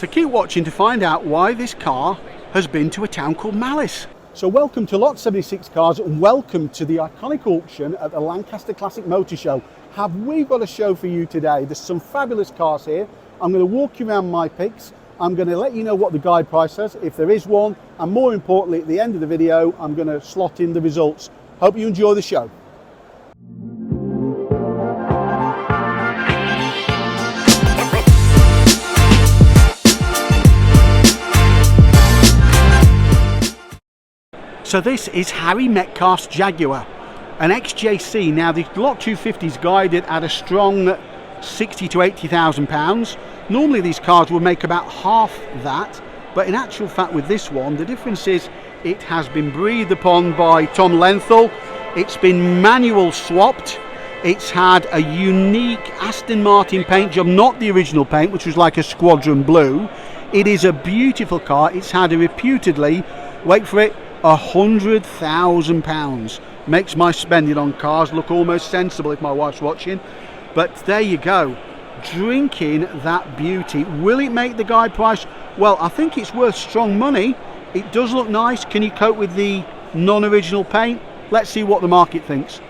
So keep watching to find out why this car has been to a town called Malice. So welcome to Lot 76 Cars, and welcome to the iconic auction at the Lancaster Classic Motor Show. Have we got a show for you today? There's some fabulous cars here. I'm going to walk you around my picks. I'm going to let you know what the guide price says, if there is one, and more importantly, at the end of the video, I'm going to slot in the results. Hope you enjoy the show. So this is Harry Metcalf's Jaguar, an XJC. Now the Lot 250 is guided at a strong 60 to 80,000 pounds. Normally these cars will make about half that, but in actual fact with this one, the difference is it has been breathed upon by Tom Lenthal. It's been manual swapped. It's had a unique Aston Martin paint job, not the original paint, which was like a squadron blue. It is a beautiful car. It's had a reputedly, wait for it, £100,000. Makes my spending on cars look almost sensible if my wife's watching. But there you go, drinking that beauty. Will it make the guide price? Well, I think it's worth strong money. It does look nice. Can you cope with the non-original paint? Let's see what the market thinks.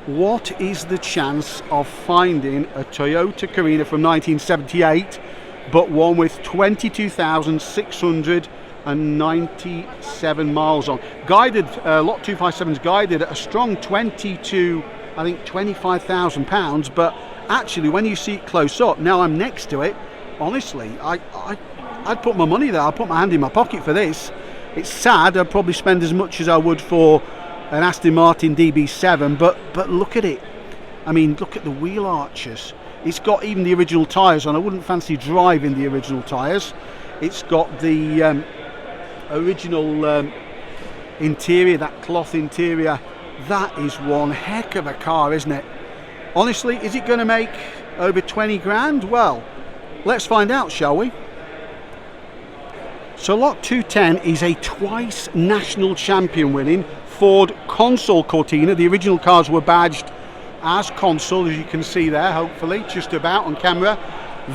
What is the chance of finding a Toyota Carina from 1978, but one with 22,697 miles on? Guided, Lot 257 is guided at a strong 20 to, I think, 25,000 pounds, but actually when you see it close up, now I'm next to it, honestly, I'd put my money there. I'd put my hand in my pocket for this. It's sad, I'd probably spend as much as I would for an Aston Martin DB7, but look at it. I mean, look at the wheel arches. It's got even the original tyres on. I wouldn't fancy driving the original tyres. It's got the original interior, that cloth interior. That is one heck of a car, isn't it? Honestly, is it going to make over 20 grand? Well, let's find out, shall we? So Lot 210 is a twice national champion winning Ford Consul Cortina. The original cars were badged as Consul, as you can see there, hopefully, just about on camera.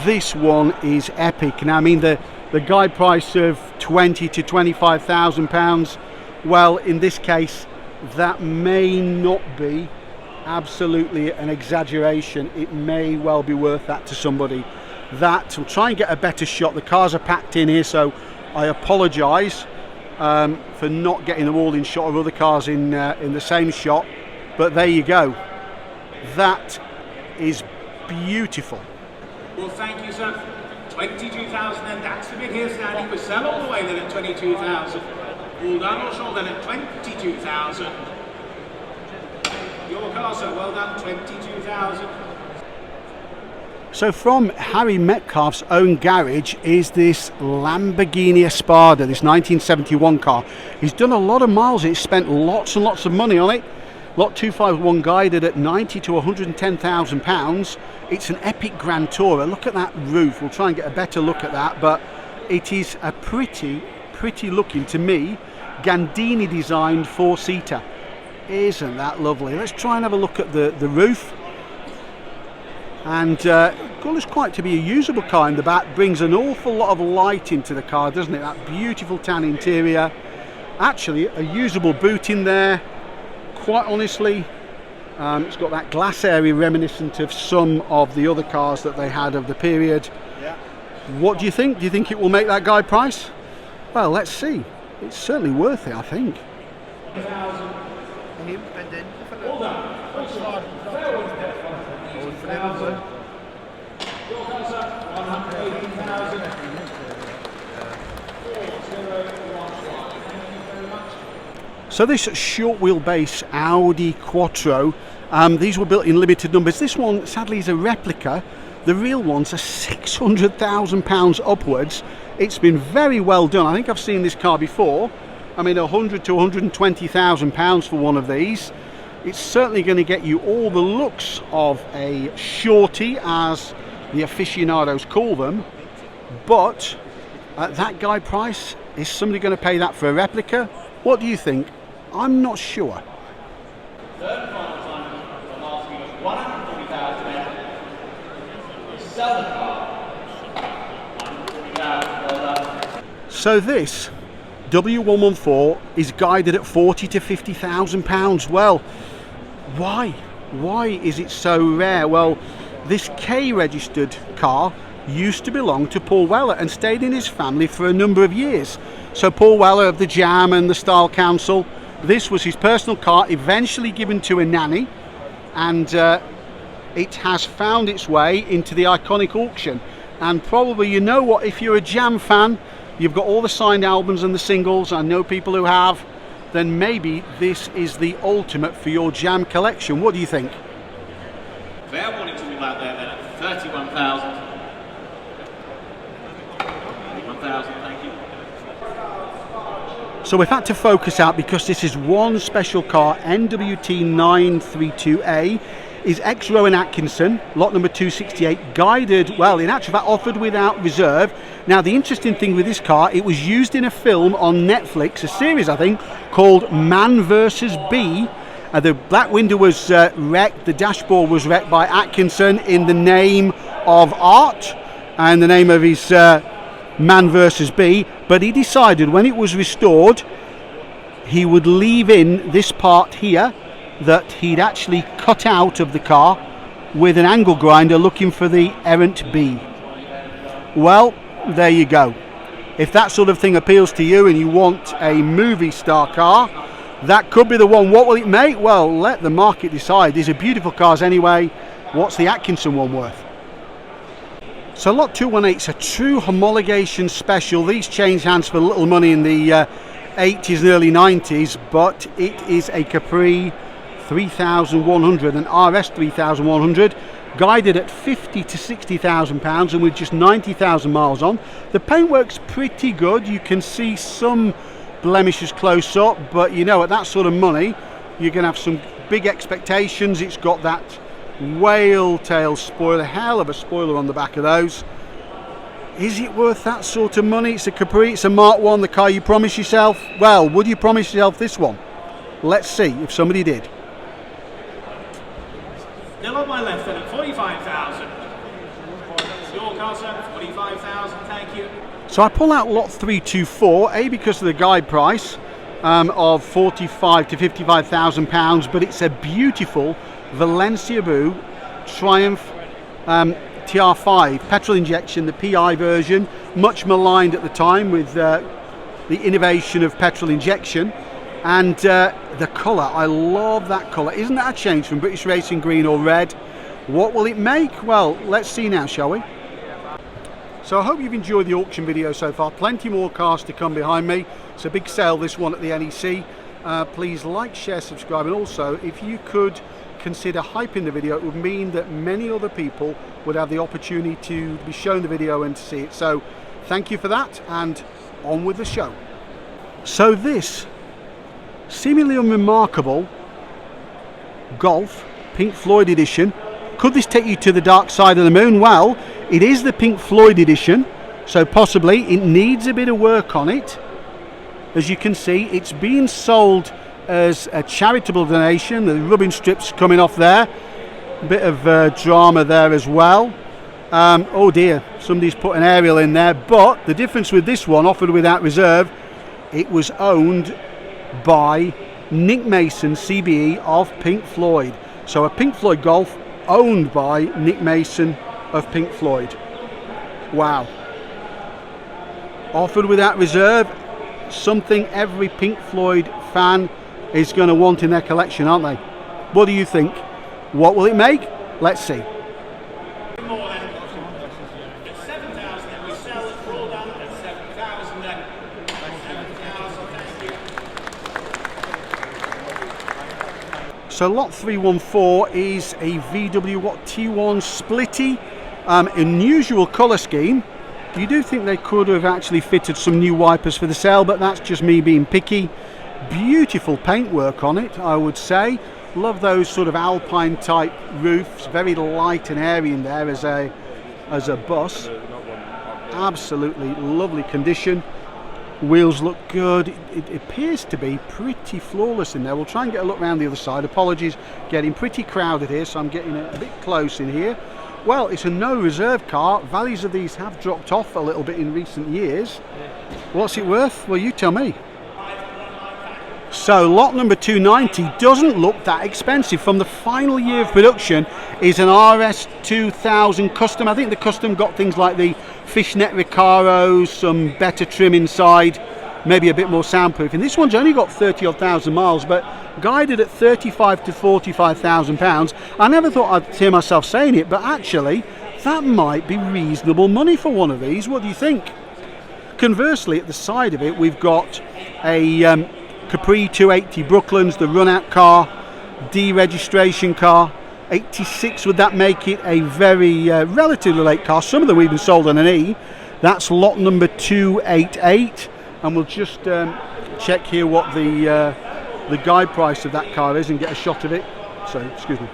This one is epic. Now, I mean, the guide price of 20 to 25,000 pounds, well, in this case, that may not be absolutely an exaggeration. It may well be worth that to somebody. That, I'll try and get a better shot. The cars are packed in here, so I apologise for not getting them all in shot, or other cars in the same shot, but there you go. That is beautiful. Well, thank you, sir. 22,000, and that's the bid here, standing for sell all the way then at 22,000. All done, all sold then at 22,000. Your car, sir, well done, 22,000. So from Harry Metcalf's own garage is this Lamborghini Espada, this 1971 car. He's done a lot of miles. He's spent lots and lots of money on it. Lot 251 guided at 90 to 110,000 pounds. It's an epic Grand Tourer. Look at that roof. We'll try and get a better look at that, but it is a pretty looking, to me, Gandini designed four-seater. Isn't that lovely? Let's try and have a look at the roof. And it's quite to be a usable car in the back. Brings an awful lot of light into the car, doesn't it? That beautiful tan interior. Actually, a usable boot in there. Quite honestly, it's got that glass area reminiscent of some of the other cars that they had of the period. Yeah. What do you think? Do you think it will make that guide price? Well, let's see. It's certainly worth it, I think. So this short wheelbase Audi Quattro, these were built in limited numbers. This one sadly is a replica. The real ones are £600,000 upwards. It's been very well done. I think I've seen this car before. I mean, 100 to 120,000 pounds for one of these. It's certainly going to get you all the looks of a shorty, as the aficionados call them, but at that guide price, Is somebody going to pay that for a replica? What do you think? I'm not sure. Third and final time, I'm asking us 140,000 men. Sell the car. 140,000, well done. So this W114 is guided at 40 to 50,000 pounds. Well, why is it so rare? Well, this K registered car used to belong to Paul Weller and stayed in his family for a number of years. So Paul Weller of the Jam and the Style Council, this was his personal car, eventually given to a nanny, and it has found its way into the iconic auction. And probably, you know what, if you're a Jam fan, you've got all the signed albums and the singles, I know people who have, then maybe this is the ultimate for your Jam collection. What do you think? Fair warning to me out there then at 31,000. 31,000, thank you. So we've had to focus out because this is one special car, NWT 932A, is ex-Rowan Atkinson, lot number 268, guided, well, in actual fact, offered without reserve. Now, the interesting thing with this car, it was used in a film on Netflix, a series, I think, called Man vs. Bee. The black window was wrecked, the dashboard was wrecked by Atkinson in the name of art and the name of his Man vs. Bee, but he decided when it was restored, he would leave in this part here that he'd actually cut out of the car with an angle grinder looking for the errant bee. Well, there you go. If that sort of thing appeals to you and you want a movie star car, that could be the one. What will it make? Well, let the market decide. These are beautiful cars anyway. What's the Atkinson one worth? So lot 218 is a true homologation special. These changed hands for little money in the 80s and early 90s, but it is a Capri 3100, an RS 3100, guided at 50 to 60,000 pounds and with just 90,000 miles on. The paintwork's pretty good. You can see some blemishes close up, but you know, at that sort of money you're going to have some big expectations. It's got that whale tail spoiler, hell of a spoiler on the back of those. Is it worth that sort of money? It's a Capri, it's a Mark 1, the car you promised yourself. Well, would you promise yourself this one? Let's see if somebody did. Still on my left then at 45,000. Your car, sir, 45,000, thank you. So I pull out lot 324, A, because of the guide price of 45 to 55,000 pounds, but it's a beautiful Valencia Boo Triumph TR5 petrol injection, the PI version, much maligned at the time with the innovation of petrol injection. And the colour, I love that colour. Isn't that a change from British Racing green or red? What will it make? Well, let's see now, shall we? So I hope you've enjoyed the auction video so far. Plenty more cars to come behind me. It's a big sale, this one, at the NEC. Please like, share, subscribe, and also if you could consider hyping the video, it would mean that many other people would have the opportunity to be shown the video and to see it. So thank you for that, and on with the show. So this seemingly unremarkable Golf Pink Floyd edition, could this take you to the dark side of the moon? Well, it is the Pink Floyd edition, so possibly it needs a bit of work on it. As you can see, it's being sold as a charitable donation. The rubbing strips coming off there, a bit of drama there as well. Oh dear, somebody's put an aerial in there, but the difference with this one, offered without reserve, it was owned by Nick Mason, CBE of Pink Floyd. So a Pink Floyd Golf owned by Nick Mason of Pink Floyd. Wow. Offered without reserve, something every Pink Floyd fan is going to want in their collection, aren't they? What do you think? What will it make? Let's see. More then. At 7,000 then we sell it all down at 7,000 then. 7,000, thank you. So lot 314 is a VW T1 Splitty, unusual colour scheme. You do think they could have actually fitted some new wipers for the sale, but that's just me being picky. Beautiful paintwork on it, I would say. Love those sort of alpine type roofs, very light and airy in there as a bus. Absolutely lovely condition. Wheels look good. It appears to be pretty flawless in there. We'll try and get a look around the other side. Apologies, getting pretty crowded here, so I'm getting a bit close in here. Well, it's a no reserve car. Values of these have dropped off a little bit in recent years. What's it worth? Well, you tell me. So lot number 290 doesn't look that expensive. From the final year of production is an RS 2000 custom. I think the custom got things like the fishnet Recaros, some better trim inside, maybe a bit more soundproof. And this one's only got 30 odd thousand miles, but guided at 35 to 45,000 pounds. I never thought I'd hear myself saying it, but actually that might be reasonable money for one of these. What do you think? Conversely, at the side of it, we've got a Capri 280 Brooklands, the run-out car, deregistration car. 86, would that make it a very relatively late car? Some of them even sold on an E. That's lot number 288, and we'll just check here what the guide price of that car is and get a shot of it. So, excuse me.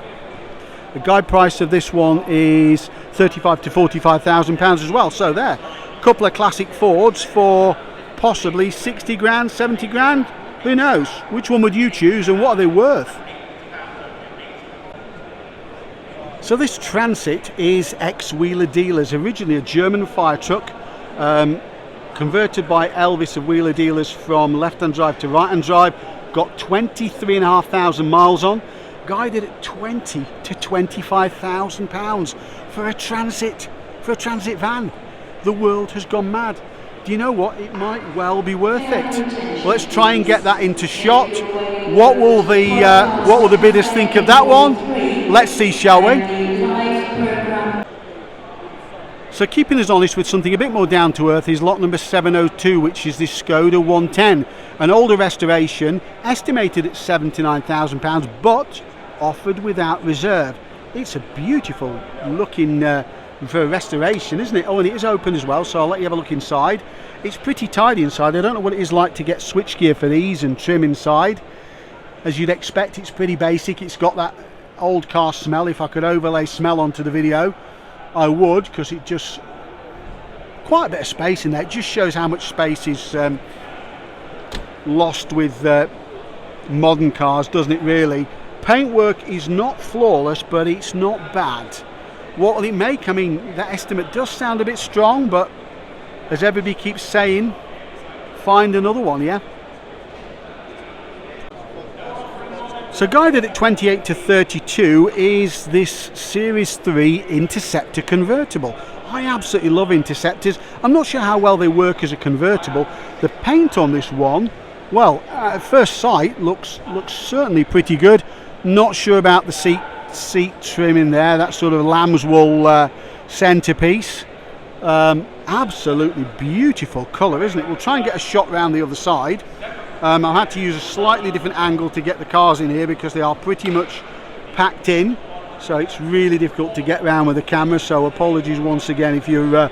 The guide price of this one is 35 to 45,000 pounds as well. So there, a couple of classic Fords for possibly 60 grand, 70 grand. Who knows? Which one would you choose, and what are they worth? So this Transit is ex-Wheeler Dealers, originally a German fire truck, converted by Elvis of Wheeler Dealers from left-hand drive to right-hand drive, got 23,500 miles on, guided at 20 to 25,000 pounds for a Transit van. The world has gone mad. Do you know what? It might well be worth it. Let's try and get that into shot. What will the bidders think of that one? Let's see, shall we? So keeping us honest with something a bit more down to earth is lot number 702, which is this Skoda 110, an older restoration, estimated at £79,000, but offered without reserve. It's a beautiful looking for a restoration, isn't it? Oh, and it is open as well, so I'll let you have a look inside. It's pretty tidy inside. I don't know what it is like to get switchgear for these and trim inside. As you'd expect, it's pretty basic. It's got that old car smell. If I could overlay smell onto the video, I would, because it just, quite a bit of space in there. It just shows how much space is lost with modern cars, doesn't it really? Paintwork is not flawless, but it's not bad. What will it make? I mean, that estimate does sound a bit strong, but as everybody keeps saying, find another one, yeah? So guided at 28 to 32 is this Series 3 Interceptor convertible. I absolutely love Interceptors. I'm not sure how well they work as a convertible. The paint on this one, well, at first sight, looks certainly pretty good. Not sure about the seat trim in there, that sort of lamb's wool centerpiece. Absolutely beautiful colour, isn't it? We'll try and get a shot round the other side. I had to use a slightly different angle to get the cars in here because they are pretty much packed in, so it's really difficult to get round with the camera, so apologies once again if you're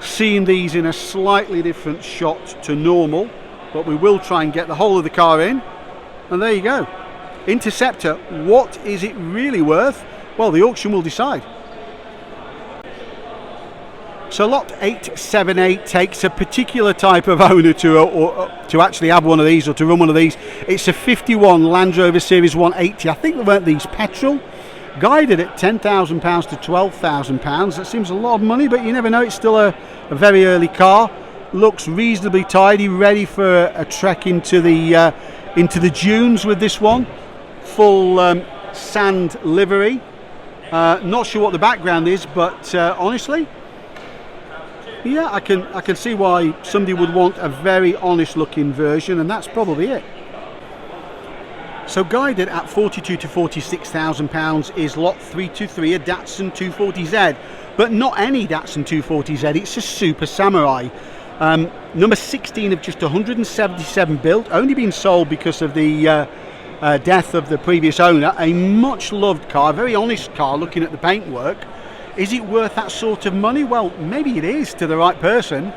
seeing these in a slightly different shot to normal, but we will try and get the whole of the car in. And there you go. Interceptor, what is it really worth? Well, the auction will decide. So lot 878 takes a particular type of owner to actually have one of these or to run one of these. It's a 51 Land Rover Series 180. I think weren't these petrol. Guided at £10,000 to £12,000. That seems a lot of money, but you never know. It's still a very early car. Looks reasonably tidy, ready for a trek into the dunes with this one. Full sand livery. Not sure what the background is, but honestly, yeah, I can see why somebody would want a very honest looking version, and that's probably it. So guided at 42 to 46,000 pounds is lot 323, a Datsun 240Z, but not any Datsun 240Z. It's a Super Samurai, number 16 of just 177 built, only been sold because of the death of the previous owner. A much loved car, a very honest car. Looking at the paintwork, is it worth that sort of money? Well, maybe it is to the right person.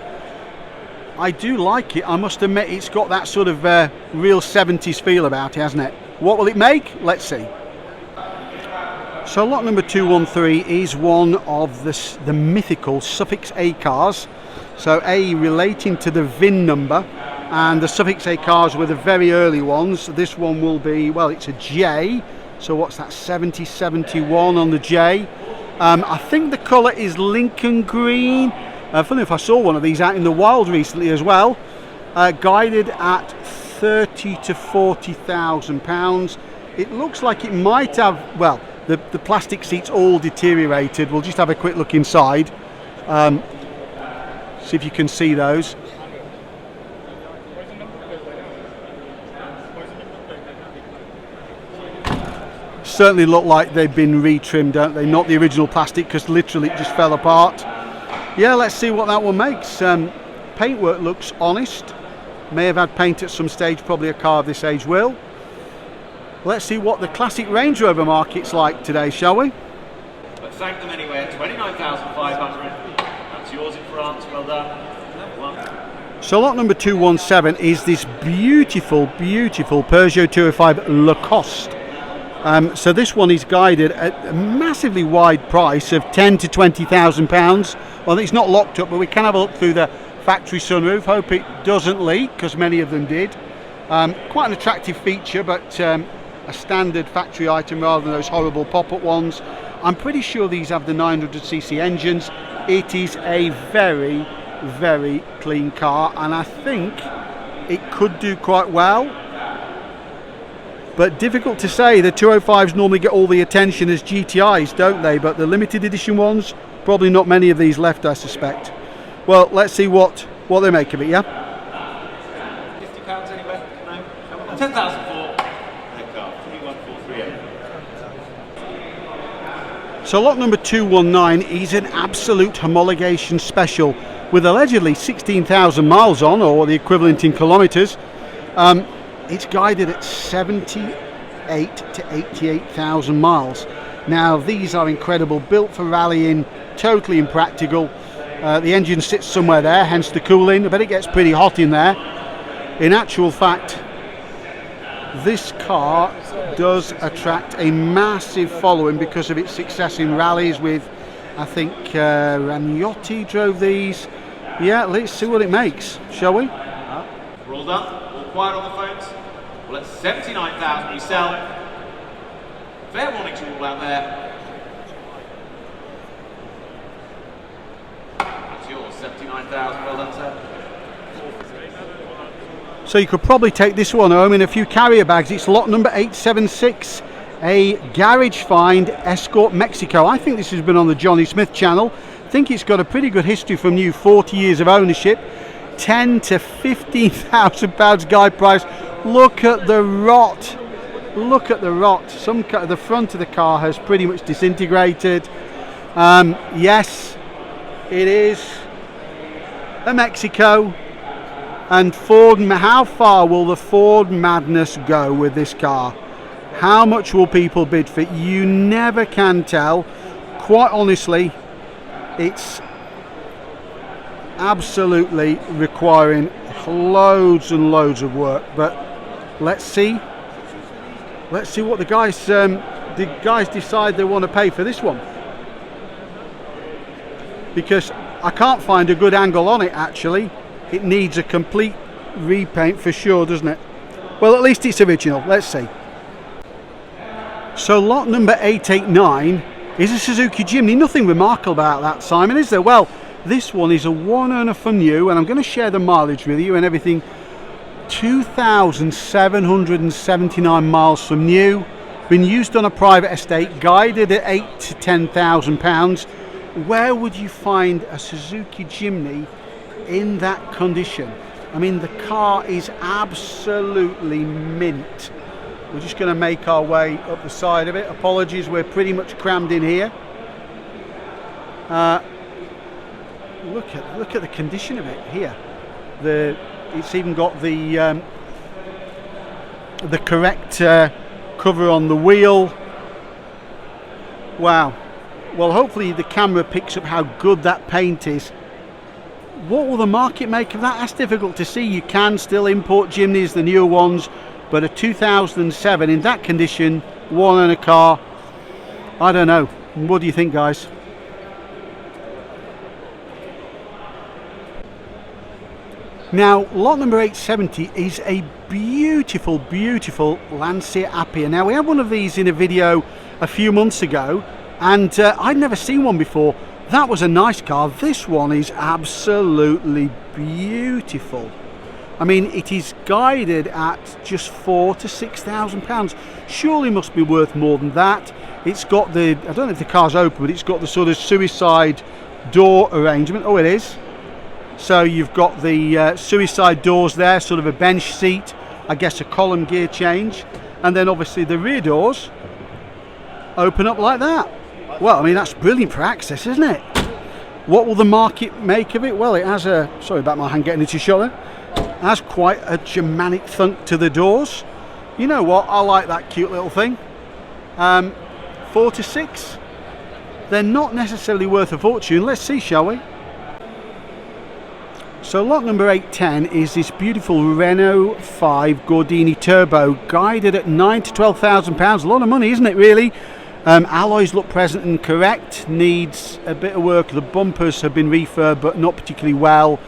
I do like it, I must admit. It's got that sort of real 70s feel about it, hasn't it? What will it make? Let's see. So lot number 213 is one of the mythical Suffix A cars. So A relating to the VIN number and the Suffix A cars were the very early ones. This one will be, well, it's a J, so what's that, 7071 on the J. I think the colour is Lincoln green. Funny if I saw one of these out in the wild recently as well. Guided at 30 to 40,000 pounds. It looks like it might have, well, the plastic seats all deteriorated. We'll just have a quick look inside, see if you can see those. Certainly look like they've been retrimmed, don't they? Not the original plastic, because literally it just fell apart. Yeah, let's see what that one makes. Paintwork looks honest. May have had paint at some stage, probably a car of this age will. Let's see what the classic Range Rover market's like today, shall we? But thank them anyway at 29,500. That's yours in France, well done. Number one. So lot number 217 is this beautiful, beautiful Peugeot 205 Lacoste. So this one is guided at a massively wide price of 10 to 20,000 pounds. Well, it's not locked up, but we can have a look through the factory sunroof. Hope it doesn't leak, because many of them did. Quite an attractive feature, but a standard factory item rather than those horrible pop-up ones. I'm pretty sure these have the 900cc engines. It is a very, very clean car, and I think it could do quite well. But difficult to say. The 205s normally get all the attention as GTIs, don't they? But the limited edition ones, probably not many of these left, I suspect. Well, let's see what they make of it, yeah? £50 anyway? No? Come on. 10,004. That car. 31438. So lot number 219 is an absolute homologation special with allegedly 16,000 miles on, or the equivalent in kilometres. It's guided at 78 to 88,000 miles. Now these are incredible, built for rallying, totally impractical. The engine sits somewhere there, hence the cooling. I bet it gets pretty hot in there. In actual fact, this car does attract a massive following because of its success in rallies with, I think, Ragnotti drove these. Yeah, let's see what it makes, shall we? We're all done. All quiet on the phones. Well, at 79,000 we sell. Fair warning to all out there. That's yours, 79,000. Well done, sir. So you could probably take this one home in a few carrier bags. It's lot number 876, a garage find Escort Mexico. I think this has been on the Johnny Smith channel. I think it's got a pretty good history from new, 40 years of ownership. 10 to 15,000 pounds guide price. Look at the rot. Look at the rot. The front of the car has pretty much disintegrated. Yes, it is a Mexico. And Ford, how far will the Ford madness go with this car? How much will people bid for it? You never can tell. Quite honestly, it's absolutely requiring loads and loads of work. But let's see what the guys decide they want to pay for this one, because I can't find a good angle on it. Actually, it needs a complete repaint for sure, doesn't it? Well, at least it's original. Let's see. So lot number 889 is a Suzuki Jimny. Nothing remarkable about that, Simon, is there? Well, this one is a one owner from new, and I'm going to share the mileage with you and everything. 2,779 miles from new, been used on a private estate, guided at 8 to 10,000 pounds. Where would you find a Suzuki Jimny in that condition? I mean, the car is absolutely mint. We're just going to make our way up the side of it. Apologies, we're pretty much crammed in here. Look at the condition of it here. It's even got the correct cover on the wheel. Wow. Well, hopefully the camera picks up how good that paint is. What will the market make of that? That's difficult to see. You can still import Jimnys, the newer ones, but a 2007 in that condition, one owner car, I don't know. What do you think, guys? Now, lot number 870 is a beautiful, beautiful Lancia Appia. Now, we had one of these in a video a few months ago, and I'd never seen one before. That was a nice car. This one is absolutely beautiful. I mean, it is guided at just £4,000 to £6,000. Surely must be worth more than that. It's got the, I don't know if the car's open, but it's got the sort of suicide door arrangement. Oh, it is. So you've got the suicide doors there, sort of a bench seat, I guess a column gear change, and then obviously the rear doors open up like that. Well, I mean, that's brilliant for access, isn't it? What will the market make of it? Well, it has a, sorry about my hand getting into your shoulder, it has quite a Germanic thunk to the doors. You know what, I like that cute little thing. 4 to 6, they're not necessarily worth a fortune. Let's see, shall we? So lot number 810 is this beautiful Renault 5 Gordini Turbo, guided at £9,000 to £12,000. A lot of money, isn't it, really? Alloys look present and correct, needs a bit of work. The bumpers have been refurbed, but not particularly well.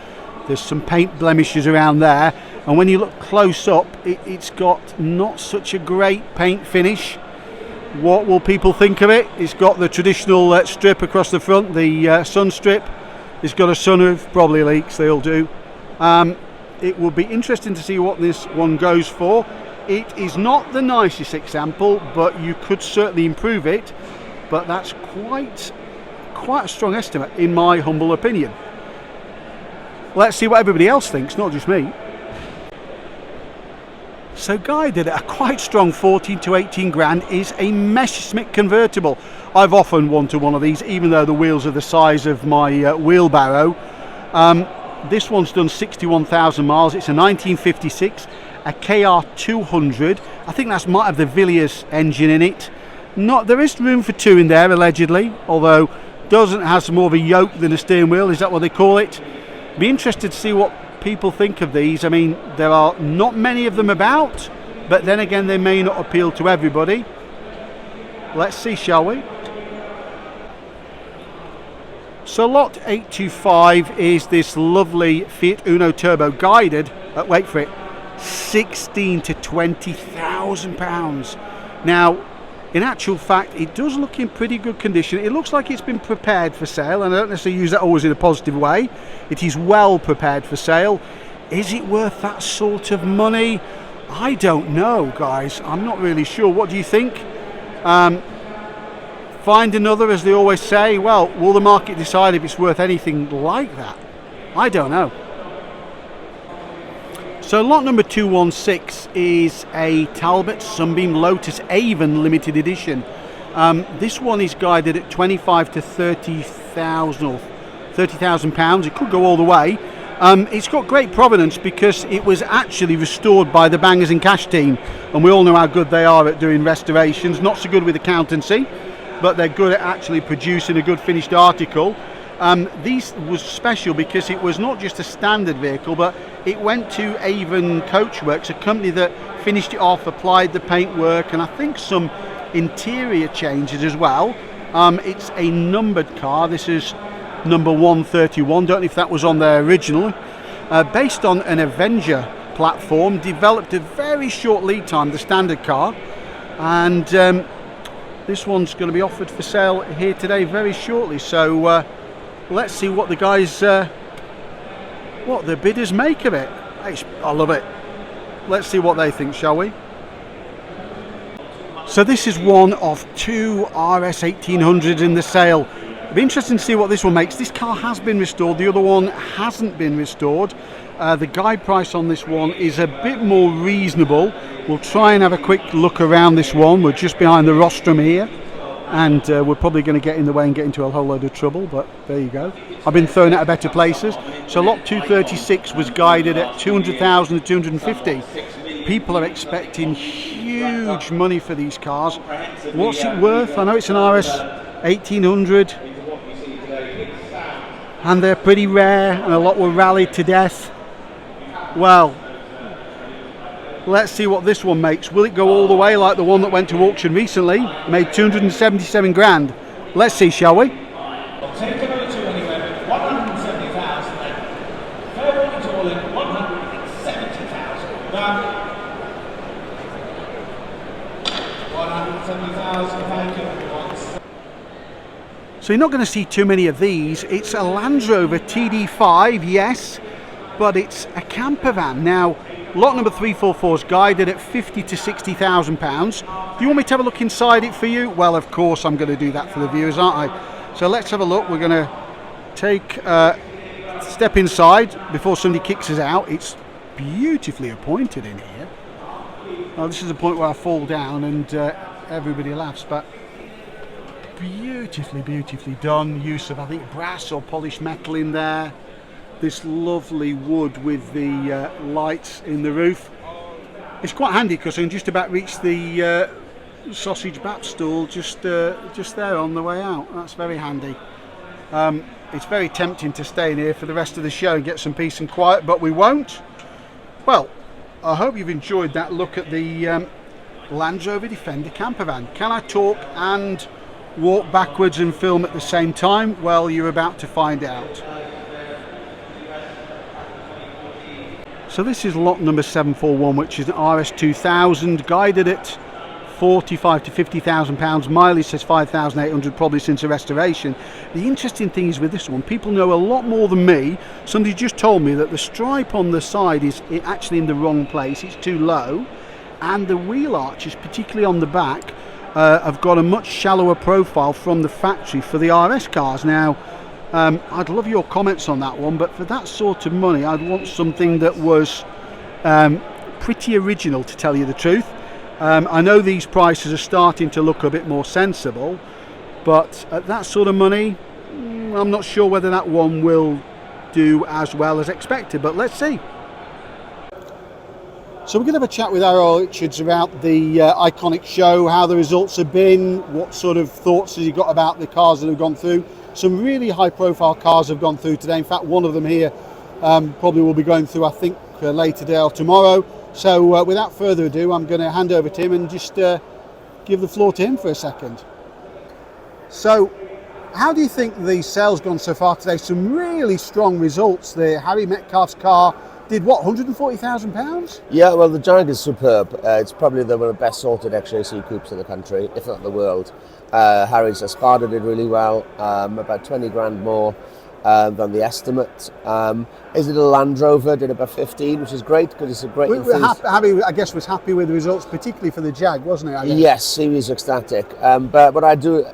There's some paint blemishes around there, and when you look close up, it's got not such a great paint finish. What will people think of it? It's got the traditional strip across the front, the sun strip. It's got a sunroof, probably leaks, they all do. It will be interesting to see what this one goes for. It is not the nicest example, but you could certainly improve it. But that's quite a strong estimate, in my humble opinion. Let's see what everybody else thinks, not just me. So guided at a quite strong 14 to 18 grand is a Messerschmitt convertible. I've often wanted one of these, even though the wheels are the size of my wheelbarrow. This one's done 61,000 miles. It's a 1956, a KR200. I think that might have the Villiers engine in it. There is room for two in there, allegedly, although doesn't have more of a yoke than a steering wheel. Is that what they call it? Be interested to see what people think of these. I mean, there are not many of them about, but then again, they may not appeal to everybody. Let's see, shall we? So lot 825 is this lovely Fiat Uno Turbo, guided at, wait for it, £16,000 to £20,000. Now, in actual fact, it does look in pretty good condition. It looks like it's been prepared for sale, and I don't necessarily use that always in a positive way. It is well prepared for sale. Is it worth that sort of money? I don't know, guys. I'm not really sure. What do you think? Find another, as they always say. Well, will the market decide if it's worth anything like that? I don't know. So lot number 216 is a Talbot Sunbeam Lotus Avon limited edition. This one is guided at 25 to 30,000 or £30,000. It could go all the way. It's got great provenance because it was actually restored by the Bangers and Cash team, and we all know how good they are at doing restorations. Not so good with accountancy, but they're good at actually producing a good finished article. These was special because it was not just a standard vehicle, but it went to Avon Coachworks, a company that finished it off, applied the paintwork, and I think some interior changes as well. It's a numbered car. This is number 131. Don't know if that was on there originally. Based on an Avenger platform, developed a very short lead time, the standard car, and this one's going to be offered for sale here today very shortly. So let's see what the guys, what the bidders make of it. I love it. Let's see what they think, shall we? So this is one of two RS 1800s in the sale. It'll be interesting to see what this one makes. This car has been restored, the other one hasn't been restored. The guide price on this one is a bit more reasonable. We'll try and have a quick look around this one. We're just behind the rostrum here, and we're probably going to get in the way and get into a whole load of trouble, but there you go. I've been thrown out of better places. So lot 236 was guided at 200,000 to 250. People are expecting huge money for these cars. What's it worth? I know it's an RS 1800, and they're pretty rare, and a lot were rallied to death. Well, let's see what this one makes. Will it go all the way like the one that went to auction recently? Made 277 grand. Let's see, shall we? Take another 2 anyway, 170,000 then. Fair warning to all in, 100. So you're not going to see too many of these. It's a Land Rover TD5, yes, but it's a camper van. Now, lot number 344 is guided at 50 to 60,000 pounds. Do you want me to have a look inside it for you? Well, of course I'm going to do that for the viewers, aren't I? So let's have a look. We're going to take step inside before somebody kicks us out. It's beautifully appointed in here. Oh, this is the point where I fall down and everybody laughs, but beautifully done. Use of, I think, brass or polished metal in there. This lovely wood with the lights in the roof. It's quite handy because I can just about reach the sausage bat stall just there on the way out. That's very handy. It's very tempting to stay in here for the rest of the show and get some peace and quiet, but we won't. Well, I hope you've enjoyed that look at the Land Rover Defender camper van. Can I talk and walk backwards and film at the same time? Well, you're about to find out. So this is lot number 741, which is an RS2000, guided at 45 to 50,000 pounds. Mileage says 5,800, probably since the restoration. The interesting thing is with this one, people know a lot more than me. Somebody just told me that the stripe on the side is actually in the wrong place. It's too low, and the wheel arches, particularly on the back, have got a much shallower profile from the factory for the RS cars. Now, I'd love your comments on that one, but for that sort of money I'd want something that was pretty original, to tell you the truth. I know these prices are starting to look a bit more sensible, but at that sort of money I'm not sure whether that one will do as well as expected, but let's see. So we're going to have a chat with Harold Richards about the iconic show, how the results have been, what sort of thoughts has he got about the cars that have gone through. Some really high profile cars have gone through today. In fact, one of them here probably will be going through, I think, later today or tomorrow. So without further ado, I'm going to hand over to him and just give the floor to him for a second. So how do you think the sales gone so far today? Some really strong results. The Harry Metcalf's car did what, £140,000? Yeah, well, the Jag is superb. It's probably one of the best sorted XJC coupes in the country, if not the world. Harry's Espada did really well, about 20 grand more than the estimate. His little Land Rover did about 15, which is great because it's a great Harry, I guess, was happy with the results, particularly for the Jag, wasn't he? Yes, he was ecstatic. But what I do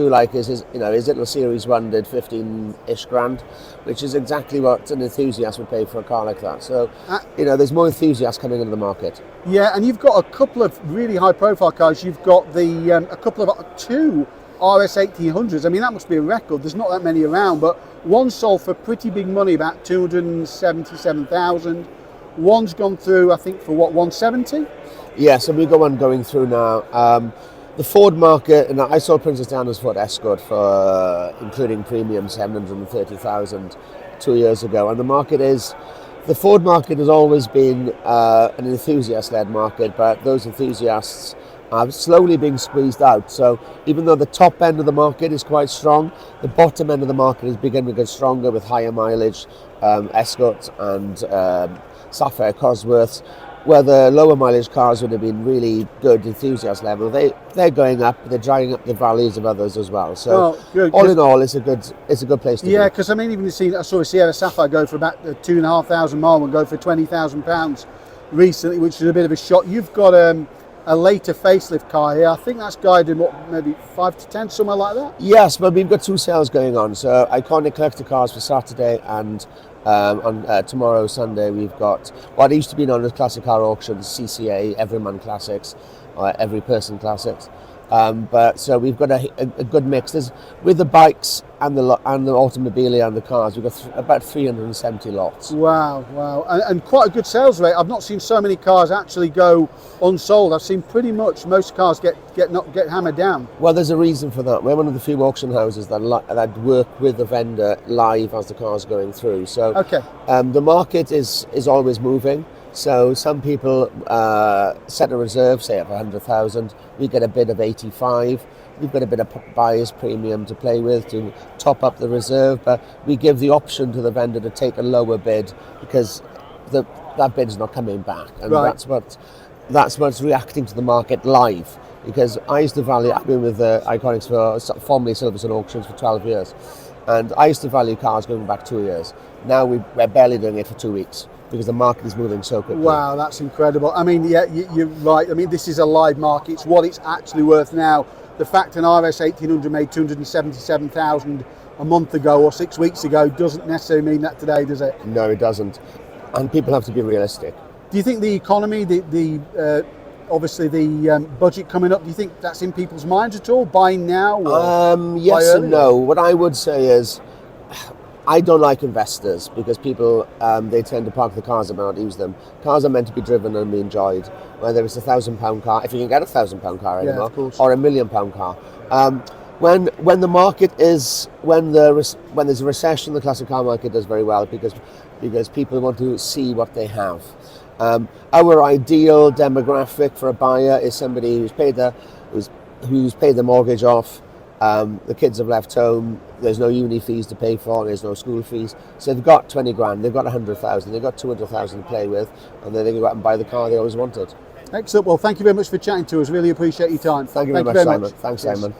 like is his little Series 1 did 15-ish grand, which is exactly what an enthusiast would pay for a car like that. So, there's more enthusiasts coming into the market. Yeah, and you've got a couple of really high-profile cars. You've got two RS 1800s. I mean, that must be a record. There's not that many around, but one sold for pretty big money, about 277,000. One's gone through, I think, for what, 170? Yeah, so we've got one going through now. The Ford market, and I sold Princess Diana's Ford Escort for, including premium, 730,000 2 years ago. And the Ford market has always been an enthusiast-led market, but those enthusiasts are slowly being squeezed out. So even though the top end of the market is quite strong, the bottom end of the market is beginning to get stronger with higher mileage Escorts and Sapphire Cosworths, where the lower mileage cars would have been really good enthusiast level. They're going up, they're driving up the values of others as well. So all in all, it's a good place to be. Yeah, because I mean, even I saw a Sierra Sapphire go for about 2,500 mile and go for £20,000 recently, which is a bit of a shock. You've got a later facelift car here. I think that's guided maybe 5 to 10, somewhere like that. Yes, but we've got two sales going on. So iconic collector cars for Saturday, and on tomorrow, Sunday, we've got what used to be known as Classic Car Auctions, CCA, Everyman Classics, or Every Person Classics. But so we've got a good mix. With the bikes and the automobilia and the cars, we've got about 370 lots. Wow. And quite a good sales rate. I've not seen so many cars actually go unsold. I've seen pretty much most cars get hammered down. Well, there's a reason for that. We're one of the few auction houses that work with the vendor live as the car's going through. So the market is always moving. So some people set a reserve, say of 100,000. We get a bid of 85. We've got a bit of buyer's premium to play with to top up the reserve, but we give the option to the vendor to take a lower bid because that bid's not coming back, and that's what's reacting to the market live. because I used to value, I've been with Iconics for formerly Silverstone Auctions for 12 years, and I used to value cars going back 2 years. Now we're barely doing it for 2 weeks because the market is moving so quickly. Wow, that's incredible. I mean, yeah, you're right. I mean, this is a live market. It's what it's actually worth now. The fact an RS 1800 made 277,000 a month ago or 6 weeks ago doesn't necessarily mean that today, does it? No, it doesn't. And people have to be realistic. Do you think the economy, obviously the budget coming up, do you think that's in people's minds at all? Buying now? Or yes and no. What I would say is, I don't like investors because people, they tend to park the cars and not use them. Cars are meant to be driven and be enjoyed, whether it's £1,000 car, if you can get £1,000 car anymore, of course, or £1 million car. When the market is, when there's a recession, the classic car market does very well because people want to see what they have. Our ideal demographic for a buyer is somebody who's paid the mortgage off. The kids have left home. There's no uni fees to pay for. There's no school fees. So they've got 20 grand. They've got 100,000. They've got 200,000 to play with, and then they can go out and buy the car they always wanted. Excellent. Well, thank you very much for chatting to us. Really appreciate your time. Thank you very much, Simon. Thanks, Yes. Simon.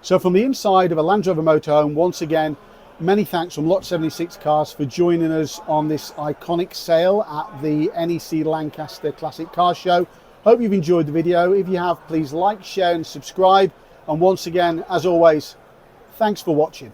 So from the inside of a Land Rover motorhome, once again, many thanks from Lot 76 Cars for joining us on this iconic sale at the NEC Lancaster Classic Car Show. Hope you've enjoyed the video. If you have, please like, share and subscribe. And once again, as always, thanks for watching.